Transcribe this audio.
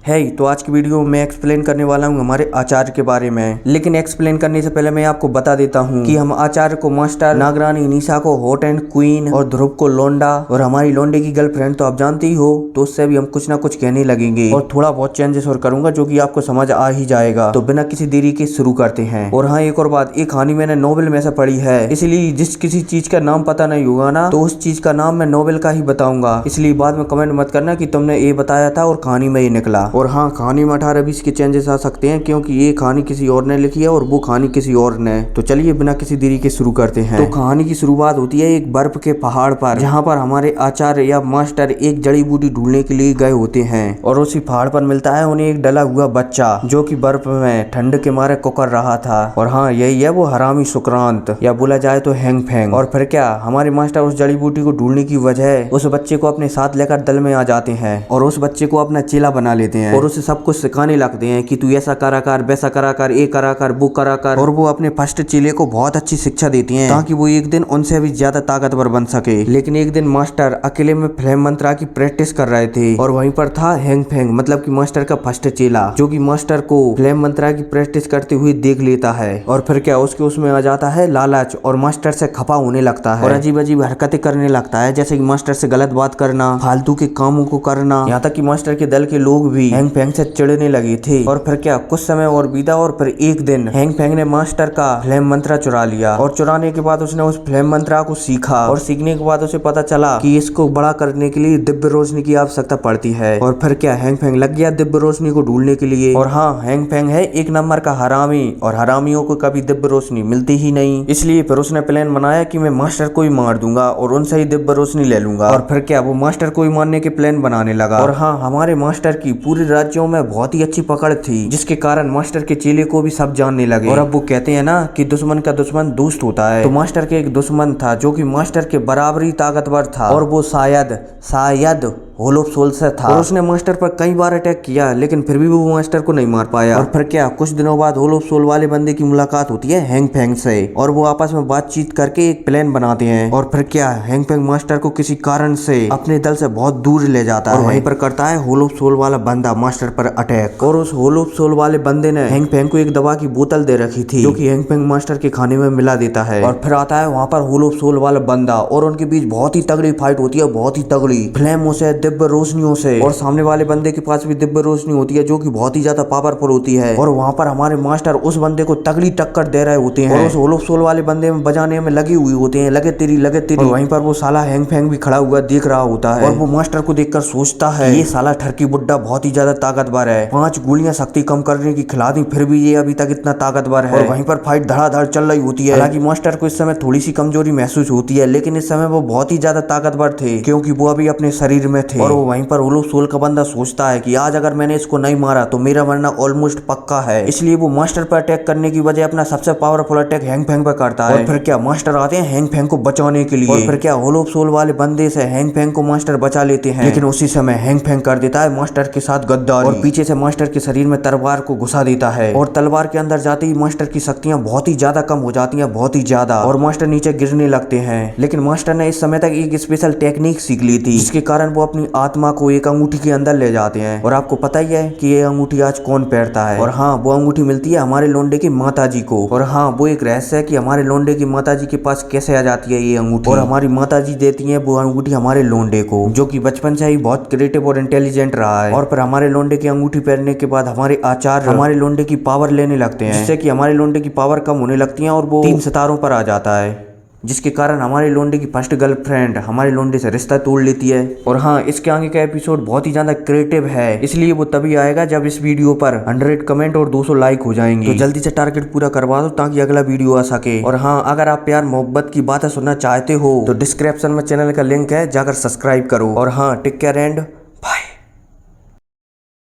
तो आज की वीडियो में एक्सप्लेन करने वाला हूँ हमारे आचार्य के बारे में। लेकिन एक्सप्लेन करने से पहले मैं आपको बता देता हूँ कि हम आचार्य को मास्टर, नागरानी निशा को हॉट एंड क्वीन और ध्रुव को लोंडा और हमारी लोंडे की गर्लफ्रेंड तो आप जानते ही हो, तो उससे भी हम कुछ ना कुछ कहने लगेंगे और थोड़ा बहुत चेंजेस और करूंगा जो कि आपको समझ आ ही जाएगा। तो बिना किसी देरी के शुरू करते हैं। और हाँ, एक और बात, ये कहानी मैंने नोवेल में से पढ़ी है, इसलिए जिस किसी चीज का नाम पता नहीं होगा ना, तो उस चीज का नाम मैं नोवेल का ही बताऊंगा। इसलिए बाद में कमेंट मत करना कि तुमने ये बताया था और कहानी में ये निकला। और हाँ, कहानी में 18-20 के चेंजेस आ सकते हैं क्योंकि ये कहानी किसी और ने लिखी है और वो कहानी किसी और ने। तो चलिए बिना किसी देरी के शुरू करते हैं। तो कहानी की शुरुआत होती है एक बर्फ के पहाड़ पर, जहाँ पर हमारे आचार्य या मास्टर एक जड़ी बूटी ढूंढने के लिए गए होते हैं और उसी पहाड़ पर मिलता है उन्हें एक डला हुआ बच्चा जो कि बर्फ में ठंड के मारे कुकर रहा था। और हाँ, यही है वो हरामी सुक्रांत, या बोला जाए तो हैंग फैंग। और फिर क्या, हमारे मास्टर उस जड़ी बूटी को ढूंढने की वजह उस बच्चे को अपने साथ लेकर दल में आ जाते हैं और उस बच्चे को अपना चेला बना लेते हैं और उसे सब कुछ सिखाने लगते हैं कि तू ऐसा करा कर, वैसा करा कर, ये करा कर, वो करा कर। और वो अपने फर्स्ट चेले को बहुत अच्छी शिक्षा देती हैं ताकि वो एक दिन उनसे भी ज्यादा ताकतवर बन सके। लेकिन एक दिन मास्टर अकेले में फ्लेम मंत्रा की प्रैक्टिस कर रहे थे और वहीं पर था हैंग फैंग, मतलब कि मास्टर का फर्स्ट चेला, जो कि मास्टर को फ्लेम मंत्रा की प्रैक्टिस करते हुए देख लेता है। और फिर क्या, उसके उसमें आ जाता है लालच और मास्टर से खफा होने लगता है और अजीब अजीब हरकतें करने लगता है, जैसे कि मास्टर से गलत बात करना, फालतू के कामों को करना। यहाँ तक कि मास्टर के दल के लोग भी हैंग फैंग से चिढ़ने लगे थे। और फिर क्या, कुछ समय और बीता और फिर एक दिन हैंग फैंग ने मास्टर का फ्लेम मंत्रा चुरा लिया और चुराने के बाद उसने उस फ्लेम मंत्रा को सीखा और सीखने के बाद उसे पता चला कि इसको बड़ा करने के लिए दिव्य रोशनी की आवश्यकता पड़ती है। और फिर क्या, हैंग फैंग लग गया दिव्य रोशनी को ढूंढने के लिए। और हाँ, हैंग फैंग है एक नंबर का हरामी और हरामियों को कभी दिव्य रोशनी मिलती ही नहीं, इसलिए फिर उसने प्लान बनाया कि मैं मास्टर को ही मार दूंगा और उनसे ही दिव्य रोशनी ले लूंगा। और फिर क्या, वो मास्टर को ही मारने के प्लान बनाने लगा। और हाँ, हमारे मास्टर की पूरे राज्यों में बहुत ही अच्छी पकड़ थी, जिसके कारण मास्टर के चेले को भी सब जानने लगे। और अब वो कहते हैं ना कि दुश्मन का दुश्मन दोस्त होता है, तो मास्टर के एक दुश्मन था जो कि मास्टर के बराबरी ताकतवर था और वो शायद होलोप सोल से था। और उसने मास्टर पर कई बार अटैक किया, लेकिन फिर भी वो मास्टर को नहीं मार पाया। और फिर क्या, कुछ दिनों बाद होलोप सोल वाले बंदे की मुलाकात होती है हैंग फैंग से और वो आपस में बातचीत करके एक प्लान बनाते हैं। और फिर क्या, हैंग फैंग मास्टर को किसी कारण से अपने दल से बहुत दूर ले जाता है और वहीं पर करता है होलोप सोल वाला बंदा मास्टर पर अटैक। और उस होलोप सोल वाले बंदे ने हैंग फैंग को एक दवा की बोतल दे रखी थी जो कि हैंग फैंग मास्टर के खाने में मिला देता है। और फिर आता है वहाँ पर होलोप सोल वाला बंदा और उनके बीच बहुत ही तगड़ी फाइट होती है, बहुत ही तगड़ी, फ्लेमों से, दिव्य रोशनियों से। और सामने वाले बंदे के पास भी दिव्य रोशनी होती है जो कि बहुत ही ज्यादा पावरफुल होती है। और वहाँ पर हमारे मास्टर उस बंदे को तगड़ी टक्कर दे रहे होते हैं और उस होलोप सोल वाले बंदे में बजाने में लगे हुए होते हैं, लगे तेरी। और वहीं पर वो साला हैंग फैंग भी खड़ा हुआ देख रहा होता है और वो मास्टर को देखकर सोचता है ये साला ठरकी बुड्ढा बहुत ही ज्यादा ताकतवर है, 5 गोलियां शक्ति कम करने की खिला दी, फिर भी ये अभी तक इतना ताकतवर है। और वहीं पर फाइट धड़ाधड़ चल रही होती है। हालांकि मास्टर को इस समय थोड़ी सी कमजोरी महसूस होती है, लेकिन इस समय वो बहुत ही ज्यादा ताकतवर थे क्योंकि वो अभी अपने शरीर में थे। और वो वहीं पर होलोप सोल का बंदा सोचता है कि आज अगर मैंने इसको नहीं मारा तो मेरा मरना ऑलमोस्ट पक्का है, इसलिए वो मास्टर पर अटैक करने की बजाय अपना सबसे पावरफुल अटैक हैंग फैंग पर करता है। और फिर क्या, मास्टर आते हैं हैंग फैंग को बचाने के लिए। और फिर क्या, होलोप सोल वाले बंदे से हैंग फैंग को मास्टर बचा लेते हैं, लेकिन उसी समय हैंग फैंग कर देता है मास्टर के साथ गद्दारी और पीछे से मास्टर के शरीर में तलवार को घुसा देता है। और तलवार के अंदर जाते ही मास्टर की शक्तियां बहुत ही ज्यादा कम हो जाती हैं, बहुत ही ज्यादा, और मास्टर नीचे गिरने लगते हैं। लेकिन मास्टर ने इस समय तक एक स्पेशल टेक्निक सीख ली थी, जिसके कारण वो अपनी आत्मा को एक अंगूठी के अंदर ले जाते हैं। और आपको पता ही है कि ये अंगूठी आज कौन पहनता है। और हाँ, वो अंगूठी मिलती है हमारे लोंडे की माताजी को। और हाँ, वो एक रहस्य है कि हमारे लोंडे की माताजी के पास कैसे आ जाती है ये अंगूठी। और हमारी माताजी देती है वो अंगूठी हमारे लोंडे को, जो कि बचपन से ही बहुत क्रिएटिव और इंटेलिजेंट रहा है। और फिर हमारे लोंडे की अंगूठी पहनने के बाद हमारे आचार्य हमारे लोंडे की पावर लेने लगते हैं, जिससे कि हमारे लोंडे की पावर कम होने लगती है और वो 3 सितारों पर आ जाता है, जिसके कारण हमारे लोंडे की फर्स्ट गर्लफ्रेंड हमारे लोंडे से रिश्ता तोड़ लेती है। और हाँ, इसके आगे का एपिसोड बहुत ही ज्यादा क्रिएटिव है, इसलिए वो तभी आएगा जब इस वीडियो पर 100 कमेंट और 200 लाइक हो जाएंगे। तो जल्दी से टारगेट पूरा करवा दो ताकि अगला वीडियो आ सके। और हाँ, अगर आप प्यार मोहब्बत की बातें सुनना चाहते हो तो डिस्क्रिप्शन में चैनल का लिंक है, जाकर सब्सक्राइब करो। और हाँ, टेक केयर एंड